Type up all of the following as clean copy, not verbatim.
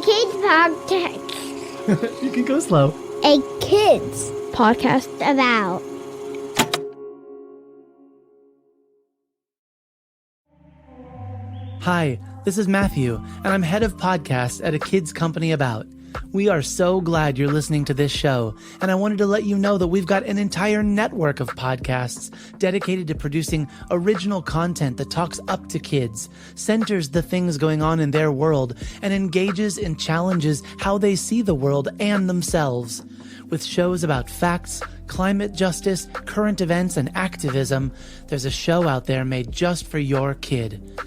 kids podcast. You can go slow. A kids podcast about. Hi, this is Matthew, and I'm head of podcasts at a kids company about. We are so glad you're listening to this show, and I wanted to let you know that we've got an entire network of podcasts dedicated to producing original content that talks up to kids, centers the things going on in their world, and engages and challenges how they see the world and themselves. With shows about facts, climate justice, current events, and activism, there's a show out there made just for your kid.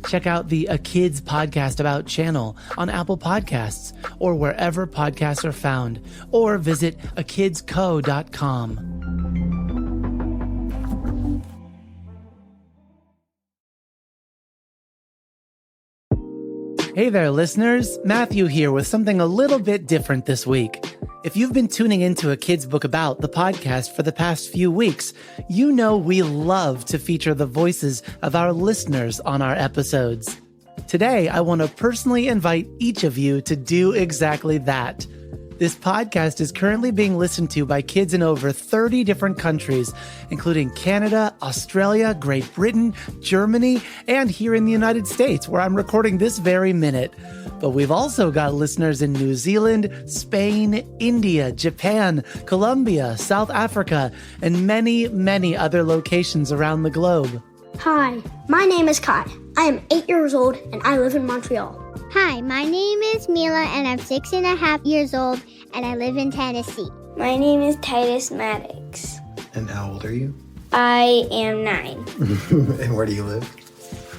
Check out the A Kids Podcast About channel on Apple Podcasts or wherever podcasts are found, or visit akidsco.com. Hey there, listeners. Matthew here with something a little bit different this week. If you've been tuning into A Kid's Book About, the podcast, for the past few weeks, you know we love to feature the voices of our listeners on our episodes. Today, I want to personally invite each of you to do exactly that. This podcast is currently being listened to by kids in over 30 different countries, including Canada, Australia, Great Britain, Germany, and here in the United States, where I'm recording this very minute. But we've also got listeners in New Zealand, Spain, India, Japan, Colombia, South Africa, and many, many other locations around the globe. Hi, my name is Kai. I am 8 years old and I live in Montreal. Hi, my name is Mila and I'm 6.5 years old and I live in Tennessee. My name is Titus Maddox. And how old are you? I am 9. And where do you live?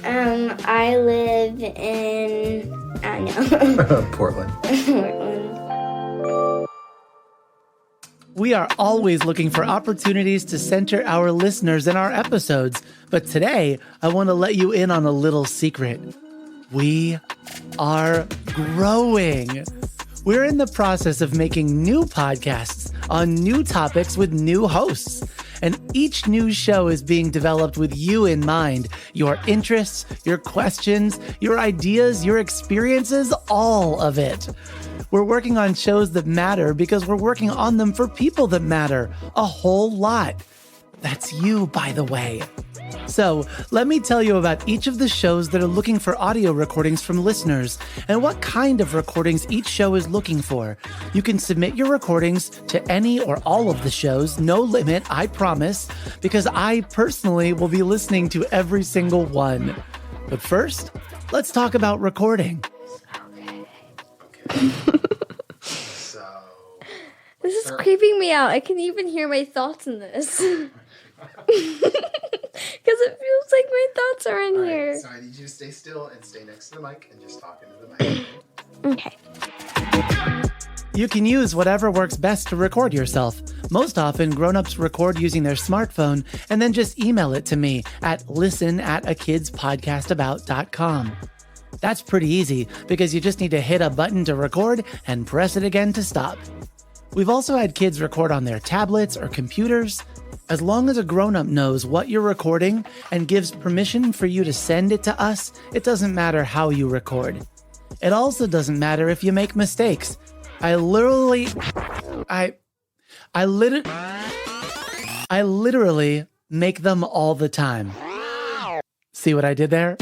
I live in, I don't know. Portland. Portland. We are always looking for opportunities to center our listeners in our episodes, but today I want to let you in on a little secret. We are growing. We're in the process of making new podcasts on new topics with new hosts. And each new show is being developed with you in mind. Your interests, your questions, your ideas, your experiences, all of it. We're working on shows that matter because we're working on them for people that matter. A whole lot. That's you, by the way. So let me tell you about each of the shows that are looking for audio recordings from listeners and what kind of recordings each show is looking for. You can submit your recordings to any or all of the shows, no limit, I promise, because I personally will be listening to every single one. But first, let's talk about recording. So, This is creeping me out. I can even hear my thoughts in this. Because it feels like my thoughts are in here. So I need you to stay still and stay next to the mic and just talk into the mic. Okay. You can use whatever works best to record yourself. Most often, grown-ups record using their smartphone and then just email it to me at listen@akidspodcastabout.com. That's pretty easy because you just need to hit a button to record and press it again to stop. We've also had kids record on their tablets or computers. As long as a grown-up knows what you're recording and gives permission for you to send it to us, it doesn't matter how you record. It also doesn't matter if you make mistakes. I literally make them all the time. See what I did there?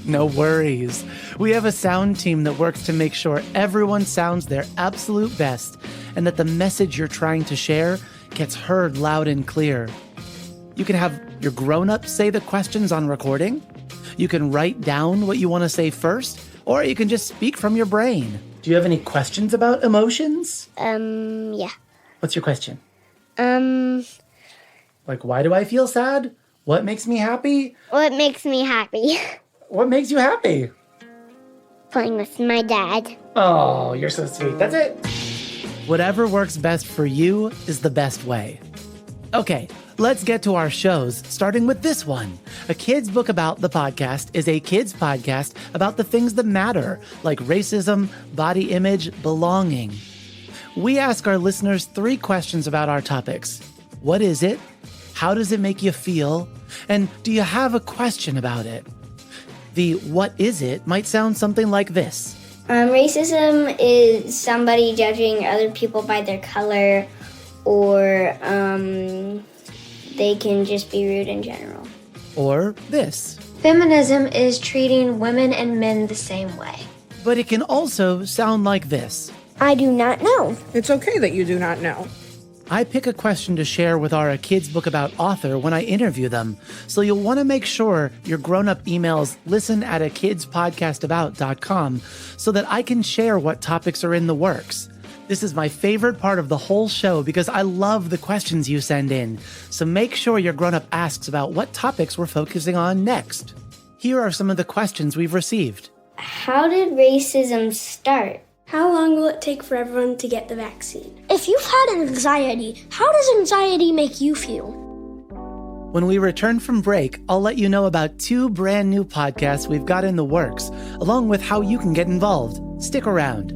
No worries. We have a sound team that works to make sure everyone sounds their absolute best and that the message you're trying to share gets heard loud and clear. You can have your grown-ups say the questions on recording. You can write down what you want to say first, or you can just speak from your brain. Do you have any questions about emotions? Yeah. What's your question? Like, why do I feel sad? What makes me happy? What makes me happy? What makes you happy? Playing with my dad. Oh, you're so sweet. That's it. Whatever works best for you is the best way. Okay, let's get to our shows, starting with this one. A Kid's Book About, the podcast, is a kids podcast about the things that matter, like racism, body image, belonging. We ask our listeners 3 questions about our topics. What is it? How does it make you feel? And do you have a question about it? The what is it might sound something like this. Racism is somebody judging other people by their color, or they can just be rude in general. Or this. Feminism is treating women and men the same way. But it can also sound like this. I do not know. It's okay that you do not know. I pick a question to share with our Kids Book About author when I interview them, so you'll want to make sure your grown-up emails listen@akidspodcastabout.com so that I can share what topics are in the works. This is my favorite part of the whole show because I love the questions you send in, so make sure your grown-up asks about what topics we're focusing on next. Here are some of the questions we've received. How did racism start? How long will it take for everyone to get the vaccine? If you've had anxiety, how does anxiety make you feel? When we return from break, I'll let you know about 2 brand new podcasts we've got in the works, along with how you can get involved. Stick around.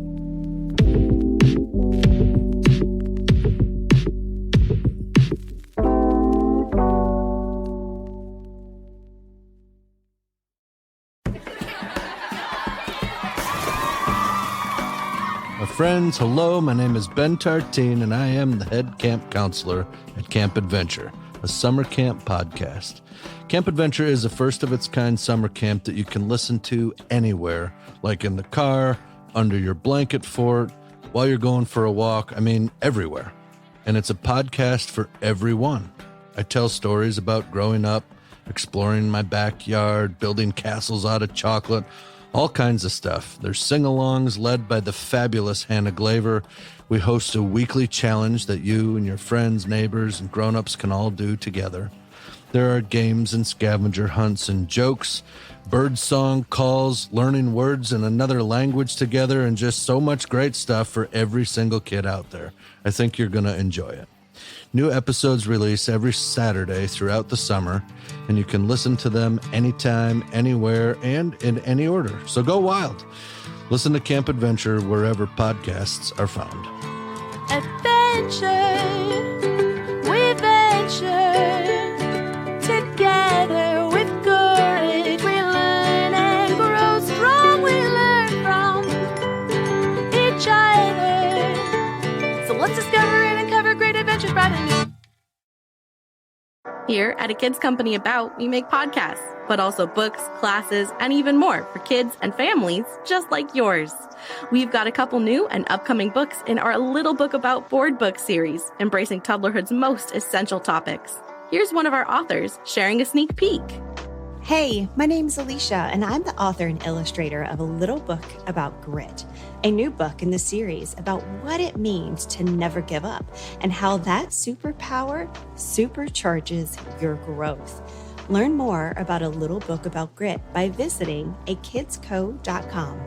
Friends, hello, my name is Ben Tartine, and I am the head camp counselor at Camp Adventure, a summer camp podcast. Camp Adventure is a first-of-its-kind summer camp that you can listen to anywhere, like in the car, under your blanket fort, while you're going for a walk, everywhere. And it's a podcast for everyone. I tell stories about growing up, exploring my backyard, building castles out of chocolate, all kinds of stuff. There's sing-alongs led by the fabulous Hannah Glaver. We host a weekly challenge that you and your friends, neighbors, and grown-ups can all do together. There are games and scavenger hunts and jokes, birdsong calls, learning words in another language together, and just so much great stuff for every single kid out there. I think you're going to enjoy it. New episodes release every Saturday throughout the summer, and you can listen to them anytime, anywhere, and in any order. So go wild. Listen to Camp Adventure wherever podcasts are found. Adventure, we venture together with courage. We learn and grow strong. We learn from each other. So let's discover and uncover great adventures bright and new. Here at A Kids Company About, we make podcasts, but also books, classes, and even more for kids and families just like yours. We've got a couple new and upcoming books in our Little Book About board book series, embracing toddlerhood's most essential topics. Here's one of our authors sharing a sneak peek. Hey, my name's Alicia, and I'm the author and illustrator of A Little Book About Grit, a new book in the series about what it means to never give up and how that superpower supercharges your growth. Learn more about A Little Book About Grit by visiting akidsco.com.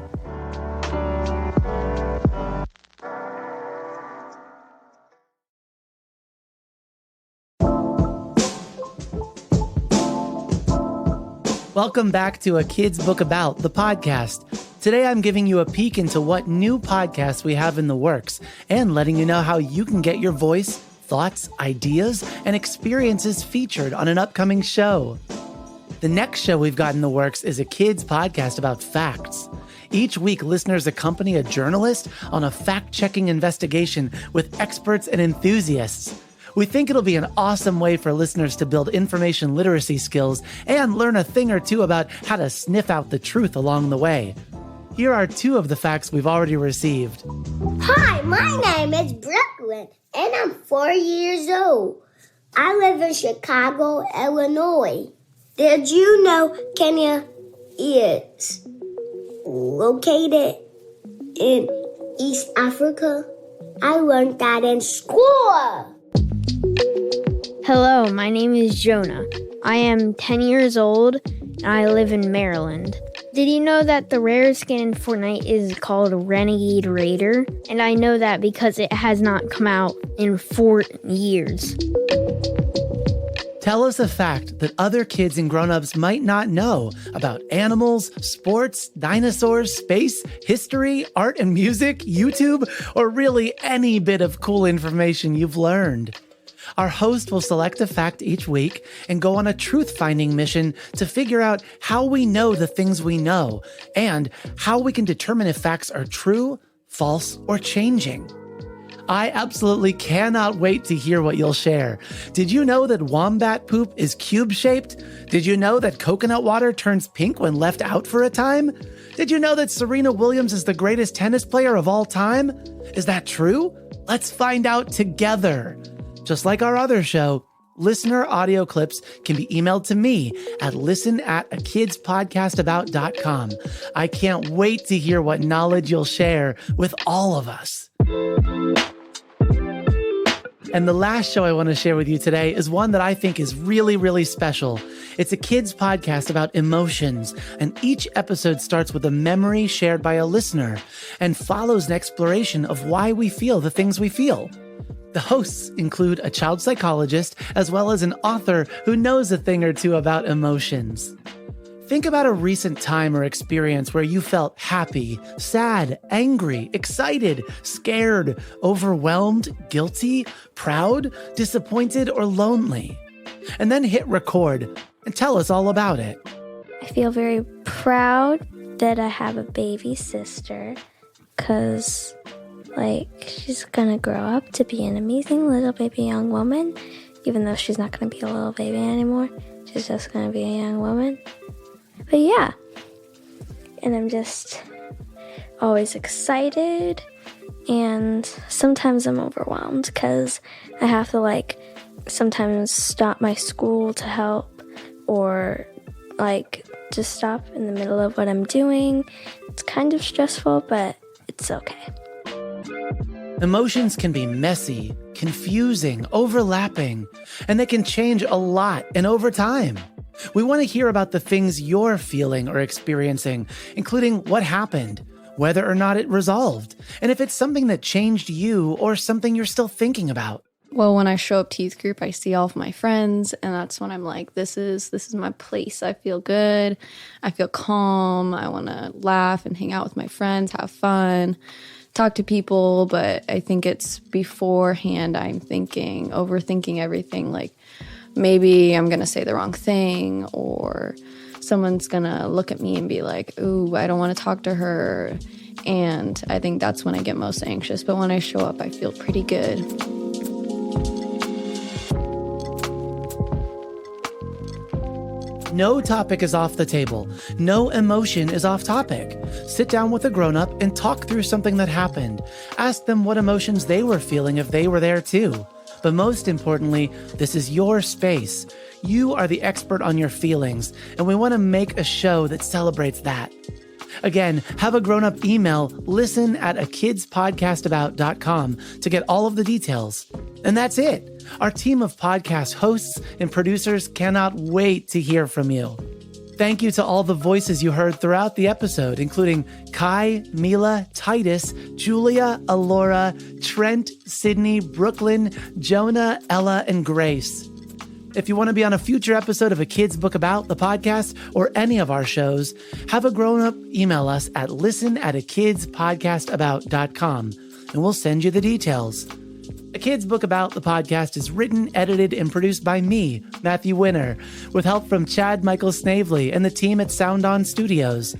Welcome back to A Kids Book About, the podcast. Today I'm giving you a peek into what new podcasts we have in the works and letting you know how you can get your voice, thoughts, ideas, and experiences featured on an upcoming show. The next show we've got in the works is a kids podcast about facts. Each week, listeners accompany a journalist on a fact-checking investigation with experts and enthusiasts. We think it'll be an awesome way for listeners to build information literacy skills and learn a thing or two about how to sniff out the truth along the way. Here are 2 of the facts we've already received. Hi, my name is Brooklyn, and I'm 4 years old. I live in Chicago, Illinois. Did you know Kenya is located in East Africa? I learned that in school. Hello, my name is Jonah. I am 10 years old, and I live in Maryland. Did you know that the rare skin in Fortnite is called Renegade Raider? And I know that because it has not come out in 4 years. Tell us a fact that other kids and grown-ups might not know about animals, sports, dinosaurs, space, history, art and music, YouTube, or really any bit of cool information you've learned. Our host will select a fact each week and go on a truth-finding mission to figure out how we know the things we know and how we can determine if facts are true, false, or changing. I absolutely cannot wait to hear what you'll share. Did you know that wombat poop is cube-shaped? Did you know that coconut water turns pink when left out for a time? Did you know that Serena Williams is the greatest tennis player of all time? Is that true? Let's find out together. Just like our other show, listener audio clips can be emailed to me at listen@akidspodcastabout.com. I can't wait to hear what knowledge you'll share with all of us. And the last show I want to share with you today is one that I think is really, really special. It's a kids podcast about emotions, and each episode starts with a memory shared by a listener and follows an exploration of why we feel the things we feel. The hosts include a child psychologist as well as an author who knows a thing or two about emotions. Think about a recent time or experience where you felt happy, sad, angry, excited, scared, overwhelmed, guilty, proud, disappointed, or lonely. And then hit record and tell us all about it. I feel very proud that I have a baby sister because, she's gonna grow up to be an amazing little baby young woman, even though she's not gonna be a little baby anymore. She's just gonna be a young woman. But yeah, and I'm just always excited, and sometimes I'm overwhelmed because I have to sometimes stop my school to help, or just stop in the middle of what I'm doing. It's kind of stressful, but it's okay. Emotions can be messy, confusing, overlapping, and they can change a lot and over time. We want to hear about the things you're feeling or experiencing, including what happened, whether or not it resolved, and if it's something that changed you or something you're still thinking about. Well, when I show up to youth group, I see all of my friends, and that's when I'm like, this is my place. I feel good. I feel calm. I want to laugh and hang out with my friends, have fun, talk to people. But I think it's beforehand I'm overthinking everything. Maybe I'm going to say the wrong thing, or someone's going to look at me and be like, ooh, I don't want to talk to her. And I think that's when I get most anxious. But when I show up, I feel pretty good. No topic is off the table. No emotion is off topic. Sit down with a grown-up and talk through something that happened. Ask them what emotions they were feeling if they were there too. But most importantly, this is your space. You are the expert on your feelings, and we want to make a show that celebrates that. Again, have a grown-up email listen@akidspodcastabout.com to get all of the details. And that's it. Our team of podcast hosts and producers cannot wait to hear from you. Thank you to all the voices you heard throughout the episode, including Kai, Mila, Titus, Julia, Alora, Trent, Sydney, Brooklyn, Jonah, Ella, and Grace. If you want to be on a future episode of A Kid's Book About, the podcast, or any of our shows, have a grown-up email us at listen@akidspodcastabout.com, and we'll send you the details. A Kid's Book About, the podcast is written, edited, and produced by me, Matthew Winner, with help from Chad Michael Snavely and the team at Sound On Studios.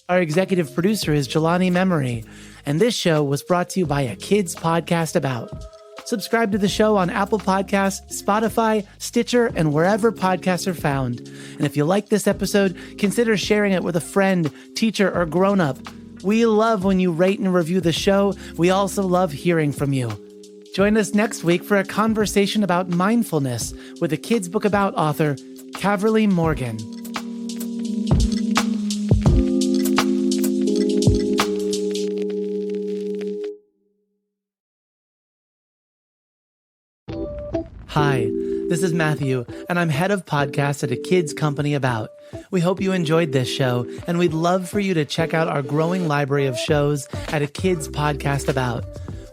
Our executive producer is Jelani Memory, and this show was brought to you by A Kid's Podcast About. Subscribe to the show on Apple Podcasts, Spotify, Stitcher, and wherever podcasts are found. And if you like this episode, consider sharing it with a friend, teacher, or grown-up. We love when you rate and review the show. We also love hearing from you. Join us next week for a conversation about mindfulness with A Kid's Book About author, Caverly Morgan. Hi, this is Matthew, and I'm head of podcasts at A Kid's Company About. We hope you enjoyed this show, and we'd love for you to check out our growing library of shows at A Kid's Podcast About.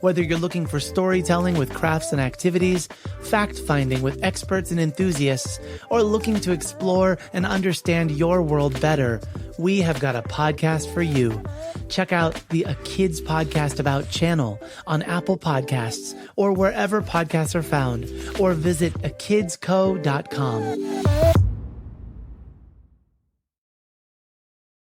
Whether you're looking for storytelling with crafts and activities, fact-finding with experts and enthusiasts, or looking to explore and understand your world better, we have got a podcast for you. check out the A Kids Podcast About channel on Apple Podcasts or wherever podcasts are found, or visit akidsco.com.